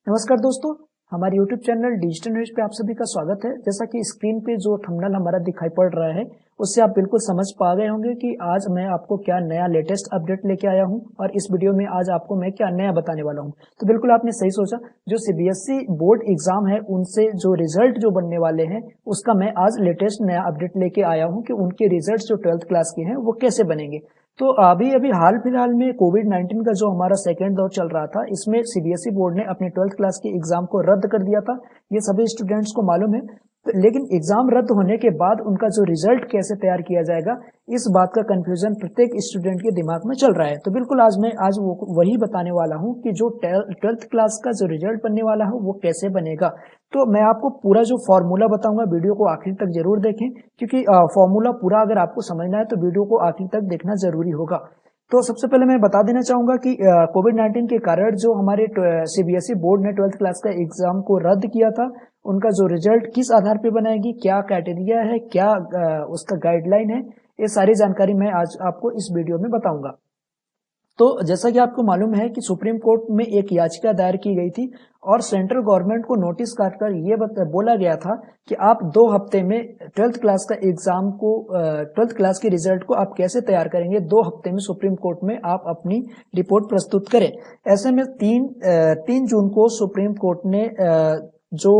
नमस्कार दोस्तों, हमारे YouTube चैनल डिजिटल न्यूज पे आप सभी का स्वागत है। जैसा कि स्क्रीन पे जो थंबनेल हमारा दिखाई पड़ रहा है उससे आप बिल्कुल समझ पा गए होंगे कि आज मैं आपको क्या नया लेटेस्ट अपडेट लेके आया हूं और इस वीडियो में आज आपको मैं क्या नया बताने वाला हूं। तो बिल्कुल आपने सही सोचा, जो सीबीएसई बोर्ड एग्जाम है उनसे जो रिजल्ट जो बनने वाले हैं उसका मैं आज लेटेस्ट नया अपडेट लेके आया हूँ कि उनके रिजल्ट जो 12th क्लास के हैं वो कैसे बनेंगे। तो अभी अभी हाल फिलहाल में कोविड-19 का जो हमारा सेकेंड दौर चल रहा था, इसमें सीबीएसई बोर्ड ने अपने 12th क्लास के एग्जाम को रद्द कर दिया था। ये सभी स्टूडेंट्स को मालूम है। लेकिन एग्जाम रद्द होने के बाद उनका जो रिजल्ट कैसे तैयार किया जाएगा, इस बात का कंफ्यूजन प्रत्येक स्टूडेंट के दिमाग में चल रहा है। तो बिल्कुल आज मैं वही बताने वाला हूँ कि जो 12th क्लास का जो रिजल्ट बनने वाला है वो कैसे बनेगा। तो मैं आपको पूरा जो फॉर्मूला बताऊंगा, वीडियो को आखिर तक जरूर देखें, क्योंकि फॉर्मूला पूरा अगर आपको समझना है तो वीडियो को आखिर तक देखना जरूरी होगा। तो सबसे पहले मैं बता देना चाहूंगा कि कोविड-19 के कारण जो हमारे सीबीएसई बोर्ड ने 12th क्लास का एग्जाम को रद्द किया था, उनका जो रिजल्ट किस आधार पे बनाएगी, क्या क्राइटेरिया है, क्या उसका गाइडलाइन है, ये सारी जानकारी मैं आज आपको इस वीडियो में बताऊंगा। तो जैसा कि आपको मालूम है कि सुप्रीम कोर्ट में एक याचिका दायर की गई थी और सेंट्रल गवर्नमेंट को नोटिस काटकर ये बोला गया था कि आप 2 हफ्ते में 12th क्लास का एग्जाम को 12th क्लास के रिजल्ट को आप कैसे तैयार करेंगे। 2 हफ्ते में सुप्रीम कोर्ट में आप अपनी रिपोर्ट प्रस्तुत करें। ऐसे में 3 जून को सुप्रीम कोर्ट ने जो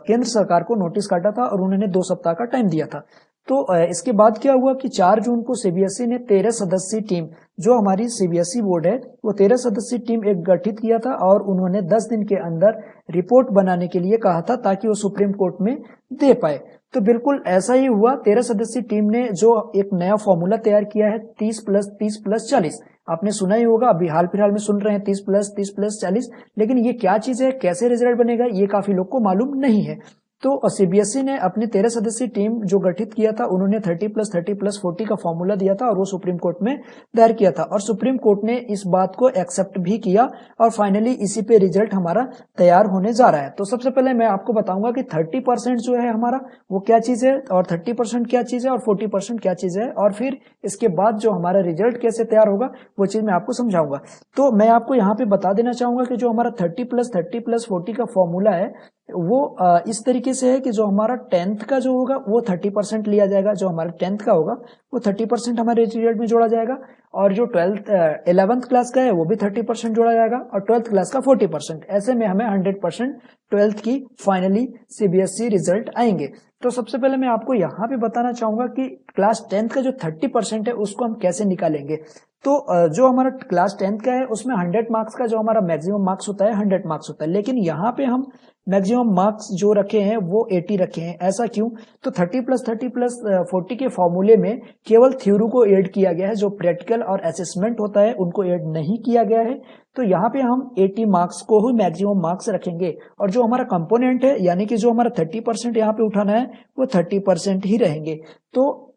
केंद्र सरकार को नोटिस काटा था और उन्होंने 2 सप्ताह का टाइम दिया था। तो इसके बाद क्या हुआ कि 4 जून को सीबीएसई ने 13 सदस्यीय टीम, जो हमारी सीबीएसई बोर्ड है वो 13 सदस्यीय टीम एक गठित किया था और उन्होंने 10 दिन के अंदर रिपोर्ट बनाने के लिए कहा था ताकि वो सुप्रीम कोर्ट में दे पाए। तो बिल्कुल ऐसा ही हुआ। 13 सदस्यीय टीम ने जो एक नया फॉर्मूला तैयार किया है 30+30+40। आपने सुना ही होगा, अभी हाल फिलहाल में सुन रहे हैं 30+30+40। लेकिन ये क्या चीज है, कैसे रिजल्ट बनेगा, ये काफी लोग को मालूम नहीं है। तो सीबीएसई ने अपनी 13 सदस्यीय टीम जो गठित किया था, उन्होंने 30+30+40 का फॉर्मूला दिया था और वो सुप्रीम कोर्ट में दायर किया था और सुप्रीम कोर्ट ने इस बात को एक्सेप्ट भी किया और फाइनली इसी पे रिजल्ट हमारा तैयार होने जा रहा है। तो सबसे पहले मैं आपको बताऊंगा कि 30% जो है हमारा वो क्या चीज है और 30% क्या चीज है और 40% क्या चीज है, और फिर इसके बाद जो हमारा रिजल्ट कैसे तैयार होगा वो चीज मैं आपको समझाऊंगा। तो मैं आपको यहाँ पे बता देना चाहूंगा कि जो हमारा 30+30+40 का फॉर्मूला है वो इस तरीके से है कि जो हमारा 10th का जो होगा वो 30% लिया जाएगा, जो हमारा 10th का होगा वो 30% हमारे रिजल्ट में जोड़ा जाएगा, और जो 11th क्लास का है वो भी 30% जोड़ा जाएगा और 12th क्लास का 40%। ऐसे में हमें 100% 12th की फाइनली सीबीएसई रिजल्ट आएंगे। तो सबसे पहले मैं आपको यहाँ पे बताना चाहूंगा कि क्लास 10th का जो 30% है उसको हम कैसे निकालेंगे। तो जो हमारा क्लास 10th का है उसमें 100 मार्क्स का जो हमारा मैक्सिमम मार्क्स होता है 100 मार्क्स होता है, लेकिन यहाँ पे हम मैक्सिमम मार्क्स जो रखे हैं वो 80 रखे हैं। ऐसा क्यों? तो 30+30+40 के फॉर्मूले में केवल थ्योरी को ऐड किया गया है, जो प्रैक्टिकल और असेसमेंट होता है उनको ऐड नहीं किया गया है। तो यहाँ पे हम 80 मार्क्स को ही मैक्सिमम मार्क्स रखेंगे और जो हमारा कंपोनेंट है यानी कि जो हमारा 30% यहाँ पे उठाना है वो 30% ही रहेंगे। तो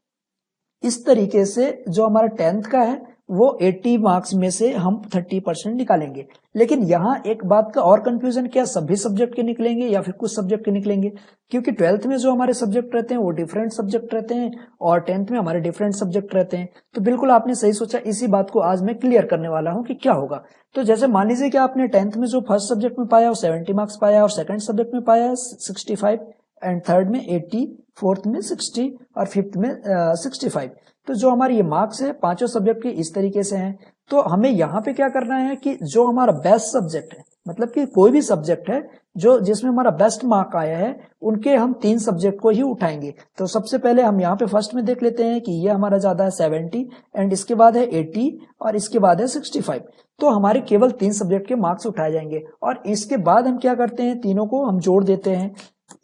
इस तरीके से जो हमारा 10th का है वो 80 मार्क्स में से हम 30% निकालेंगे। लेकिन यहाँ एक बात का और कंफ्यूजन, क्या सभी सब्जेक्ट के निकलेंगे या फिर कुछ सब्जेक्ट के निकलेंगे, क्योंकि 12th में जो हमारे सब्जेक्ट रहते हैं वो डिफरेंट सब्जेक्ट रहते हैं और 10th में हमारे डिफरेंट सब्जेक्ट रहते हैं। तो बिल्कुल आपने सही सोचा, इसी बात को आज मैं क्लियर करने वाला हूँ कि क्या होगा। तो जैसे मान लीजिए कि आपने 10th में जो फर्स्ट सब्जेक्ट में पाया वो 70 मार्क्स पाया और सेकंड सब्जेक्ट में पाया 65 एंड थर्ड में 80, फोर्थ में 60 और फिफ्थ में 65। तो जो हमारे ये मार्क्स है पांचों सब्जेक्ट के इस तरीके से हैं। तो हमें यहाँ पे क्या करना है कि जो हमारा बेस्ट सब्जेक्ट है, मतलब कि कोई भी सब्जेक्ट है जो जिसमें हमारा बेस्ट मार्क आया है, उनके हम 3 सब्जेक्ट को ही उठाएंगे। तो सबसे पहले हम यहाँ पे फर्स्ट में देख लेते हैं कि ये हमारा ज्यादा है 70 एंड इसके बाद है 80 और इसके बाद है 65। तो हमारे केवल 3 सब्जेक्ट के मार्क्स उठाए जाएंगे और इसके बाद हम क्या करते हैं, तीनों को हम जोड़ देते हैं।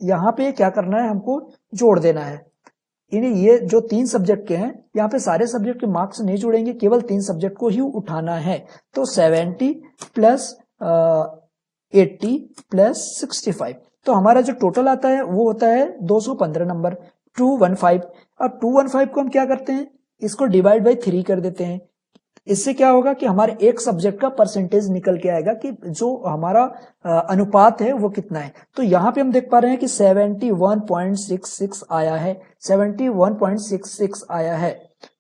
यहाँ पे क्या करना है, हमको जोड़ देना है। ये जो 3 सब्जेक्ट के हैं यहाँ पे सारे सब्जेक्ट के मार्क्स नहीं जुड़ेंगे, केवल 3 सब्जेक्ट को ही उठाना है। तो 70 प्लस 80 प्लस 65, तो हमारा जो टोटल आता है वो होता है 215 नंबर, 215। अब 215 को हम क्या करते हैं, इसको डिवाइड बाई 3 कर देते हैं। इससे क्या होगा कि हमारे एक सब्जेक्ट का परसेंटेज निकल के आएगा कि जो हमारा अनुपात है वो कितना है। तो यहाँ पे हम देख पा रहे हैं कि 71.66 आया है, 71.66 आया है।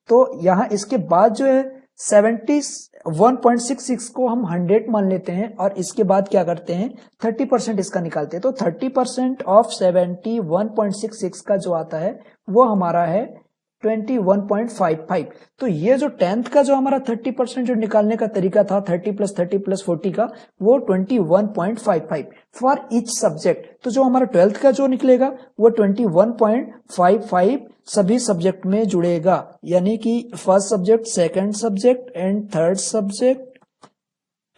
तो यहाँ इसके बाद जो है 71.66 को हम 100 मान लेते हैं और इसके बाद क्या करते हैं 30% इसका निकालते हैं। तो 30% ऑफ 71.66 का जो आता है वो हमारा है 21.55। तो ये जो 10th का जो हमारा 30% जो निकालने का तरीका था 30 + 30 + 40 का वो 21.55 फॉर ईच सब्जेक्ट। तो जो हमारा 12th का जो निकलेगा वो 21.55 सभी सब्जेक्ट में जुड़ेगा, यानी कि first subject, second subject and third subject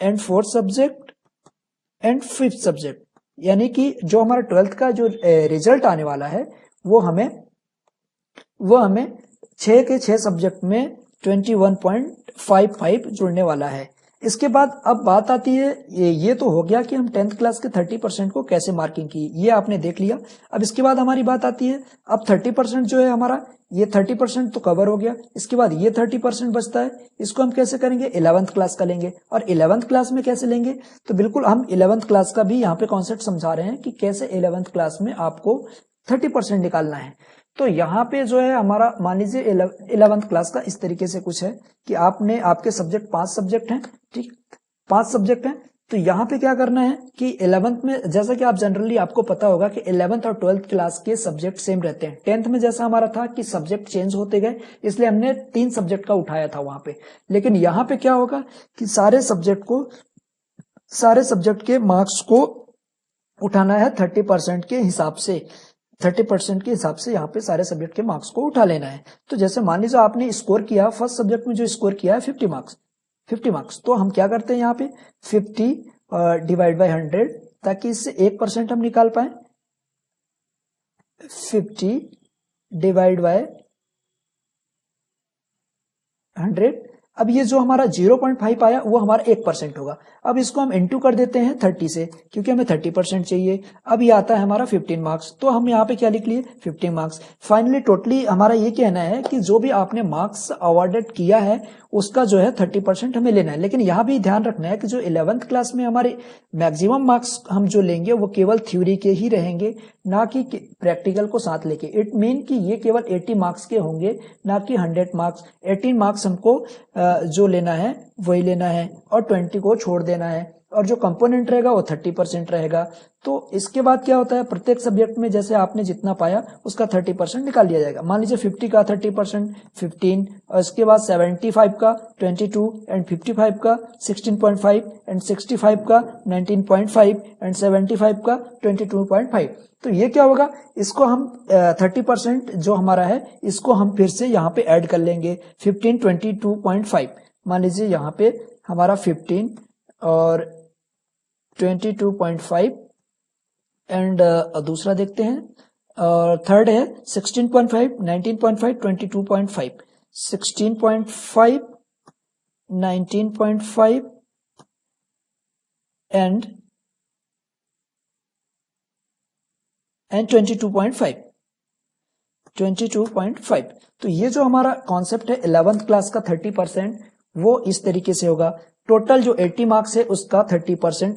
and fourth subject and fifth subject. यानी कि जो हमारा 12th का जो रिजल्ट आने वाला है वो हमें 6 के 6 सब्जेक्ट में 21.55 जुड़ने वाला है। इसके बाद अब बात आती है, ये तो हो गया कि हम 10th क्लास के 30% को कैसे मार्किंग की, ये आपने देख लिया। अब इसके बाद हमारी बात आती है, अब 30% जो है हमारा, ये 30% तो कवर हो गया। इसके बाद ये 30% बचता है, इसको हम कैसे करेंगे 11th क्लास का लेंगे। और 11th क्लास में कैसे लेंगे, तो बिल्कुल हम 11th क्लास का भी यहाँ पे कॉन्सेप्ट समझा रहे हैं कि कैसे 11th क्लास में आपको 30% निकालना है। तो यहाँ पे जो है हमारा, मान लीजिए 11th क्लास का इस तरीके से कुछ है कि आपके सब्जेक्ट 5 सब्जेक्ट हैं, ठीक, 5 सब्जेक्ट हैं। तो यहाँ पे क्या करना है कि 11th में, जैसा कि आप जनरली आपको पता होगा कि 11th और 12th क्लास के सब्जेक्ट सेम रहते हैं। 10th में जैसा हमारा था कि सब्जेक्ट चेंज होते गए, इसलिए हमने 3 सब्जेक्ट का उठाया था वहां पे। लेकिन यहाँ पे क्या होगा कि सारे सब्जेक्ट के मार्क्स को उठाना है 30% के हिसाब से। 30% के हिसाब से यहाँ पे सारे सब्जेक्ट के मार्क्स को उठा लेना है। तो जैसे मान लीजिए आपने स्कोर किया, फर्स्ट सब्जेक्ट में जो स्कोर किया है 50 मार्क्स, तो हम क्या करते हैं यहाँ पे 50 डिवाइड बाय 100, ताकि इससे 1% हम निकाल पाए। 50 डिवाइड बाय 100, अब ये जो हमारा 0.5 आया वो हमारा 1% होगा। अब इसको हम इनटू कर देते हैं 30 से, क्योंकि हमें 30% चाहिए। अब ये आता है हमारा 15 मार्क्स, तो हम यहाँ पे क्या लिख लिए 15 मार्क्स। फाइनली टोटली हमारा ये कहना है कि जो भी आपने मार्क्स अवॉर्डेड किया है उसका जो है 30% हमें लेना है। लेकिन यहाँ भी ध्यान रखना है कि जो 11th क्लास में हमारे मैक्सिमम मार्क्स हम जो लेंगे वो केवल थ्योरी के ही रहेंगे, ना कि प्रैक्टिकल को साथ लेके। इट मीन कि ये केवल 80 मार्क्स के होंगे, ना कि 100 मार्क्स। 18 मार्क्स हमको जो लेना है वही लेना है और 20 को छोड़ देना है, और जो कंपोनेंट रहेगा वो 30% रहेगा। तो इसके बाद क्या होता है, प्रत्येक सब्जेक्ट में जैसे आपने जितना पाया उसका 30% निकाल लिया जाएगा। मान लीजिए 50 का 30% 15, और इसके बाद 75 का 22 एंड 55 का 16.5 एंड 65 का 19.5 एंड 75 का 22.5। तो ये क्या होगा, इसको हम 30% जो हमारा है इसको हम फिर से यहाँ पे ऐड कर लेंगे 15 22.5। मान लीजिए यहाँ पे हमारा 15 और 22.5 एंड दूसरा देखते हैं और थर्ड है 16.5 19.5 22.5 16.5 19.5 एंड 22.5। तो ये जो हमारा कॉन्सेप्ट है 11th क्लास का 30% वो इस तरीके से होगा। टोटल जो 80 मार्क्स है उसका 30%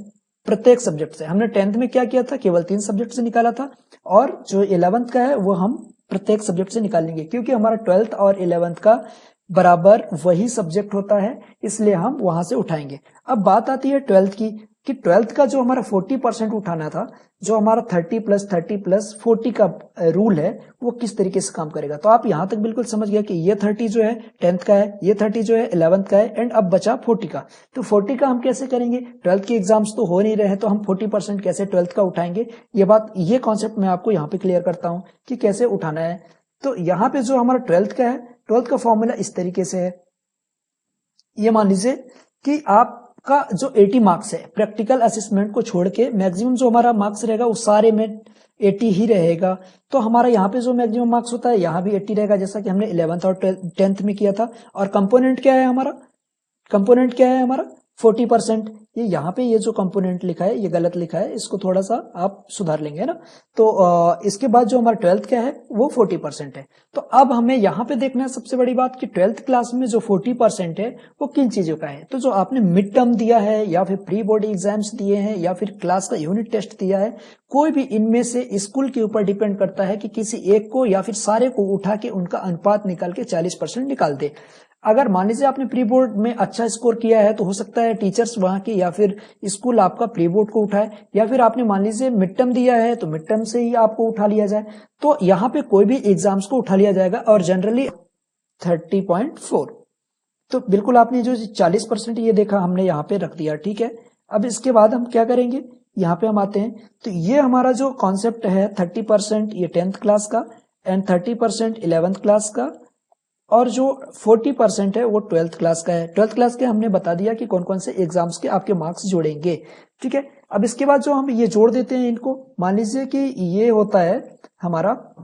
प्रत्येक सब्जेक्ट से। हमने 10th में क्या किया था, केवल 3 सब्जेक्ट से निकाला था, और जो 11th का है वो हम प्रत्येक सब्जेक्ट से निकालेंगे, क्योंकि हमारा 12th और 11th का बराबर वही सब्जेक्ट होता है, इसलिए हम वहां से उठाएंगे। अब बात आती है 12th की, कि 12th का जो हमारा 40% उठाना था, जो हमारा 30 + 40 का रूल है वो किस तरीके से काम करेगा। तो आप यहां तक बिल्कुल समझ गया कि ये 30 जो है 10th का है, ये 30 जो है 11th का है, एंड अब बचा 40 का। तो 40 का हम कैसे करेंगे, 12th के एग्जाम्स तो हो नहीं रहे हैं, तो हम 40% कैसे 12th का उठाएंगे, ये कॉन्सेप्ट मैं आपको यहाँ पे क्लियर करता हूं कि कैसे उठाना है। तो यहाँ पे जो हमारा 12th का है, 12th का फॉर्मूला इस तरीके से है। ये मान लीजिए कि आपका जो 80 मार्क्स है, प्रैक्टिकल असेसमेंट को छोड़ के मैक्सिमम जो हमारा मार्क्स रहेगा वो सारे में 80 ही रहेगा। तो हमारा यहाँ पे जो मैक्सिमम मार्क्स होता है यहाँ भी 80 रहेगा, जैसा कि हमने 11th और 10th में किया था। और कंपोनेंट क्या है हमारा, 40%। ये यहाँ पे ये जो कंपोनेंट लिखा है ये गलत लिखा है, इसको थोड़ा सा आप सुधार लेंगे ना। तो इसके बाद जो हमारा 12th का है वो 40% है। तो अब हमें यहाँ पे देखना है सबसे बड़ी बात कि 12th क्लास में जो 40% है वो किन चीजों का है। तो जो आपने मिड टर्म दिया है, या फिर प्री बोर्ड एग्जाम्स दिए हैं, या फिर क्लास का यूनिट टेस्ट दिया है, कोई भी इनमें से स्कूल के ऊपर डिपेंड करता है कि किसी एक को या फिर सारे को उठा के उनका अनुपात निकाल के 40% निकाल दे। अगर मान लीजिए आपने प्री बोर्ड में अच्छा स्कोर किया है तो हो सकता है टीचर्स वहां के या फिर स्कूल आपका प्री बोर्ड को उठाए, या फिर आपने मान लीजिए मिड टर्म दिया है तो मिड टर्म से ही आपको उठा लिया जाए। तो यहाँ पे कोई भी एग्जाम्स को उठा लिया जाएगा और जनरली 30.4। तो बिल्कुल आपने जो 40% ये देखा हमने यहाँ पे रख दिया, ठीक है। अब इसके बाद हम क्या करेंगे, यहाँ पे हम आते हैं। तो ये हमारा जो कॉन्सेप्ट है 30% ये 10th क्लास का एंड 30% 11th क्लास का, और जो 40% है वो 12th क्लास का है। 12th क्लास के हमने बता दिया कि कौन कौन से एग्जाम्स के आपके मार्क्स जोड़ेंगे, ठीक है। अब इसके बाद जो हम ये जोड़ देते हैं इनको, मान लीजिए कि ये होता है हमारा,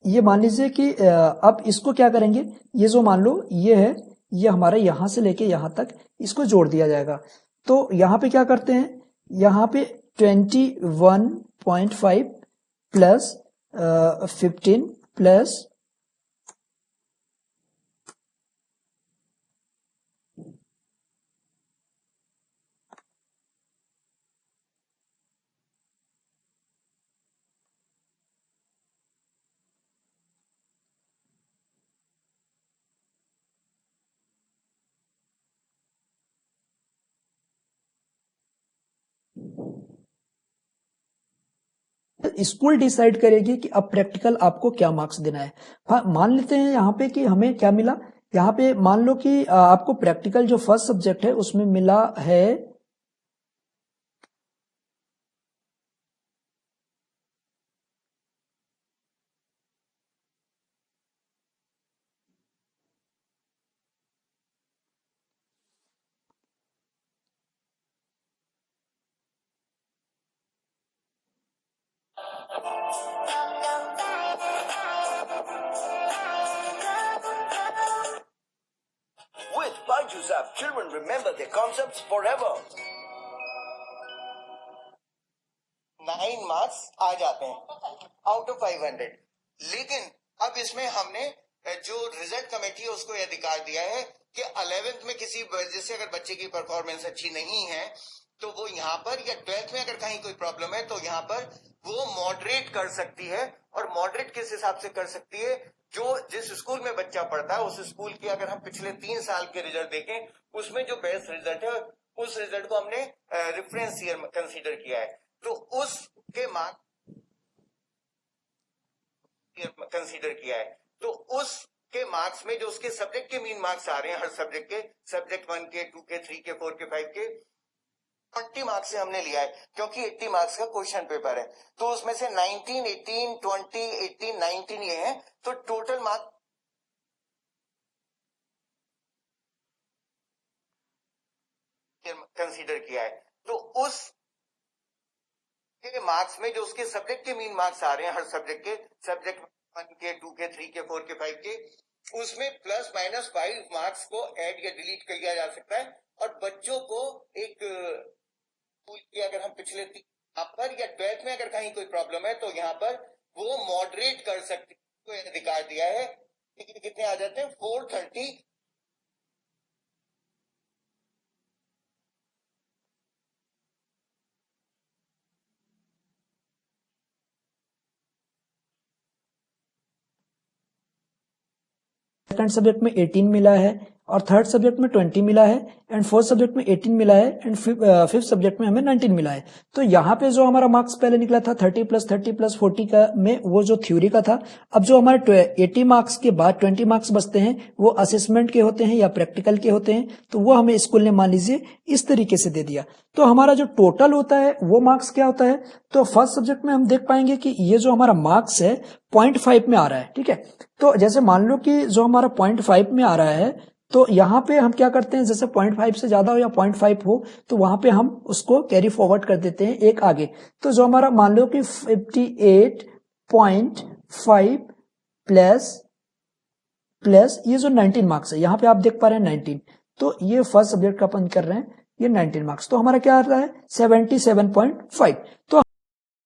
ये मान लीजिए कि अब इसको क्या करेंगे, ये जो मान लो ये है, ये हमारा यहां से लेके यहां तक इसको जोड़ दिया जाएगा। तो यहां पे क्या करते हैं, यहां पे 21.5 प्लस 15 प्लस स्कूल डिसाइड करेगी कि अब प्रैक्टिकल आपको क्या मार्क्स देना है। हाँ, मान लेते हैं यहाँ पे कि हमें क्या मिला, यहाँ पे मान लो कि आपको प्रैक्टिकल जो फर्स्ट सब्जेक्ट है उसमें मिला है With Byju's app, children remember their concepts forever. 9 marks आ जाते हैं आउट ऑफ 500। लेकिन अब इसमें हमने जो रिजल्ट कमेटी है उसको यह अधिकार दिया है कि 11th में किसी वजह से अगर बच्चे की परफॉर्मेंस अच्छी नहीं है तो वो यहाँ पर, या 12th में अगर कहीं कोई प्रॉब्लम है तो यहाँ पर वो मॉडरेट कर सकती है। और मॉडरेट किस हिसाब से कर सकती है, जो जिस स्कूल में बच्चा पढ़ता है उस स्कूल की अगर हम पिछले 3 साल के रिजल्ट देखें उसमें जो बेस्ट रिजल्ट है उस रिजल्ट को हमने रेफरेंस ईयर कंसीडर किया है, तो उसके मार्क्स कंसीडर किया है, तो उसके मार्क्स में जो उसके सब्जेक्ट के मीन मार्क्स आ रहे हैं हर सब्जेक्ट के, सब्जेक्ट 1 के, 2 के, 3 के, 4 के, 5 के, 20 मार्क्स से हमने लिया है क्योंकि 80 मार्क्स का क्वेश्चन पेपर है। तो उसमें से 19, 18, 20, 18, 19 ये है, तो टोटल मार्क्स कंसीडर किया है। तो उस के मार्क्स में जो उसके सब्जेक्ट के मीन मार्क्स आ रहे हैं हर सब्जेक्ट के, सब्जेक्ट 1 के, 2 के, 3 के, 4 के, 5 के, उसमें प्लस माइनस 5 मार्क्स को ऐड या डिलीट किया जा सकता है। और बच्चों को एक अगर हम पिछले यहाँ पर या 12th में अगर कहीं कोई प्रॉब्लम है तो यहाँ पर वो मॉडरेट कर सकते को अधिकार दिया है। कितने आ जाते हैं, 430 सेकंड सब्जेक्ट में 18 मिला है और थर्ड सब्जेक्ट में 20 मिला है एंड फोर्थ सब्जेक्ट में 18 मिला है एंड फिफ्थ सब्जेक्ट में हमें 19 मिला है। तो यहाँ पे जो हमारा मार्क्स पहले निकला था 30 प्लस 40 का में वो जो थ्योरी का था, अब जो हमारे 80 मार्क्स के बाद 20 मार्क्स बचते हैं वो असेसमेंट के होते हैं या प्रैक्टिकल के होते हैं। तो वो हमें स्कूल ने मान लीजिए इस तरीके से दे दिया। तो हमारा जो टोटल होता है वो मार्क्स क्या होता है, तो फर्स्ट सब्जेक्ट में हम देख पाएंगे कि ये जो हमारा मार्क्स है 0.5 में आ रहा है, ठीक है। तो जैसे मान लो कि जो हमारा 0.5 में आ रहा है तो यहाँ पे हम क्या करते हैं, जैसे 0.5 से ज्यादा हो या 0.5 हो तो वहां पे हम उसको कैरी फॉरवर्ड कर देते हैं एक आगे। तो जो हमारा मान लो कि 58.5 प्लस ये जो 19 मार्क्स है, यहाँ पे आप देख पा रहे हैं 19, तो ये फर्स्ट सब्जेक्ट का अपन कर रहे हैं, ये 19 मार्क्स, तो हमारा क्या आ रहा है 77.5। तो